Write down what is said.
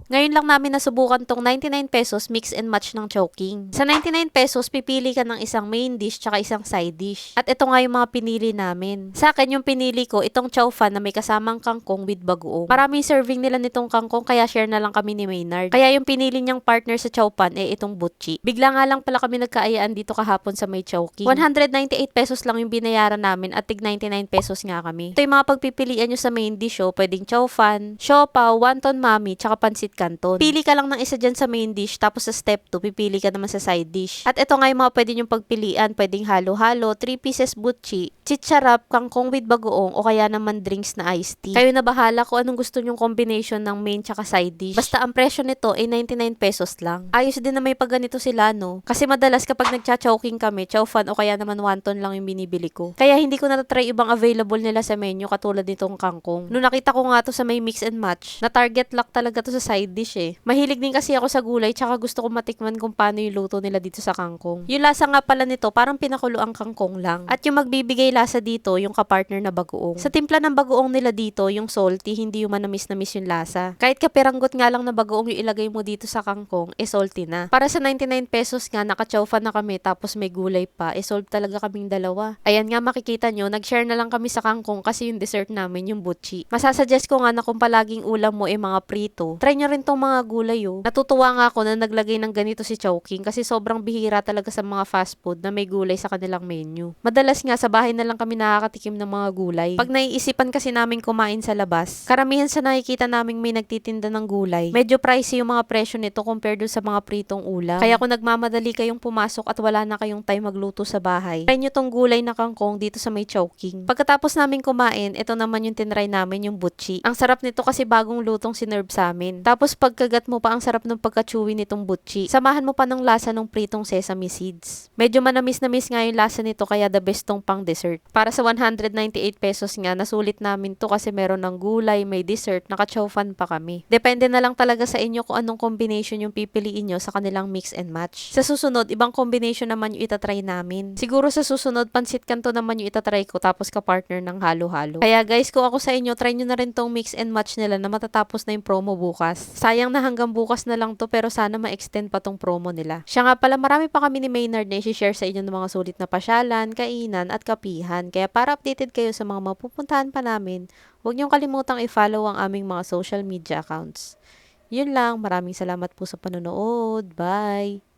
Ngayon lang namin nasubukan tong 99 pesos mix and match ng Chowking. Sa 99 pesos, pipili ka ng isang main dish tsaka isang side dish. At ito nga yung mga pinili namin. Sa akin yung pinili ko, itong chow fan na may kasamang kangkong with bagoong. Maraming serving nila nitong kangkong kaya share na lang kami ni Maynard. Kaya yung pinili niyang partner sa chow pan itong butchi. Bigla nga lang pala kami nagkaayaan dito kahapon sa may Chowking. 198 pesos lang yung binayaran namin at tig 99 pesos nga kami. Ito yung mga pagpipilian nyo sa main dish pwedeng chow fan, siopaw, wonton mami, tsaka pansit canton. Pili ka lang ng isa dyan sa main dish tapos sa step 2 pipili ka naman sa side dish. At ito nga yung mga pwede nyong pagpilian, pwedeng halo-halo, 3 pieces butchi, chicharap, kangkong with bagoong o kaya naman drinks na iced tea. Kayo na bahala kung anong gusto nyong combination ng main tsaka side dish. Basta ang presyo nito ay 99 pesos lang. Ayos din na may pagganito sila no. Kasi madalas kapag nagcha-chowking kami, chow fan o kaya naman wonton lang yung binibili ko. Kaya hindi ko natatry ibang available nila sa menu katulad nitong kangkong. Nung nakita ko nga to sa may mix and match, na target lock talaga to sa side dish Mahilig din kasi ako sa gulay tsaka gusto ko matikman kung paano yung luto nila dito sa kangkong. Yung lasa nga pala nito parang pinakulo ang kangkong lang. At yung magbibigay lasa dito yung kapartner na bagoong. Sa timpla ng bagoong nila dito, yung salty, hindi yung manamis-namis yung lasa. Kahit kapiranggot nga lang na bagoong yung ilagay mo dito sa kangkong, salty na. Para sa 99 pesos nga, naka-chowfan na kami tapos may gulay pa, solve talaga kaming dalawa. Ayan nga makikita nyo, nag-share na lang kami sa kangkong kasi yung dessert namin yung butchi. Masasuggest ko nga na kung palaging ulam mo mga prito, try nyo rin tong mga gulay Natutuwa nga ako na naglagay ng ganito si Chowking kasi sobrang bihira talaga sa mga fast food na may gulay sa kanilang menu. Madalas nga sa bahay na lang kami nakakatikim ng mga gulay. Pag naiisipan kasi namin kumain sa labas, karamihan sa nakikita naming may nagtitinda ng gulay, medyo pricey yung mga presyo nito compared dun sa mga pritong ulam. Kaya kung nagmamadali kayong pumasok at wala na kayong time magluto sa bahay, try nyo tong gulay na kangkong dito sa may Chowking. Pagkatapos namin kumain, ito naman yung tinry namin yung butchi. Ang sarap nito kasi bagong lutong sinerve sa amin. Tapos pagkagat mo pa ang sarap ng pagka-chewy nitong butchi. Samahan mo pa ng lasa ng pritong sesame seeds. Medyo manamis-namis nga yung lasa nito kaya the best tong pang dessert. Para sa 198 pesos nga, nasulit namin to kasi meron ng gulay, may dessert, naka-chowfan pa kami. Depende na lang talaga sa inyo kung anong combination yung pipiliin nyo sa kanilang mix and match. Sa susunod, ibang combination naman yung itatry namin. Siguro sa susunod, pansit canton naman yung itatry ko tapos ka-partner ng halo-halo. Kaya guys, kung ako sa inyo, try nyo na rin tong mix and match nila na matatapos na yung promo bukas. Sayang na hanggang bukas na lang to pero sana ma-extend pa tong promo nila. Siya nga pala, marami pa kami ni Maynard na i-share sa inyo ng mga sulit na pasyalan, kainan at kapihan. Kaya para updated kayo sa mga mapupuntahan pa namin, huwag niyong kalimutang i-follow ang aming mga social media accounts. Yun lang, maraming salamat po sa panonood. Bye!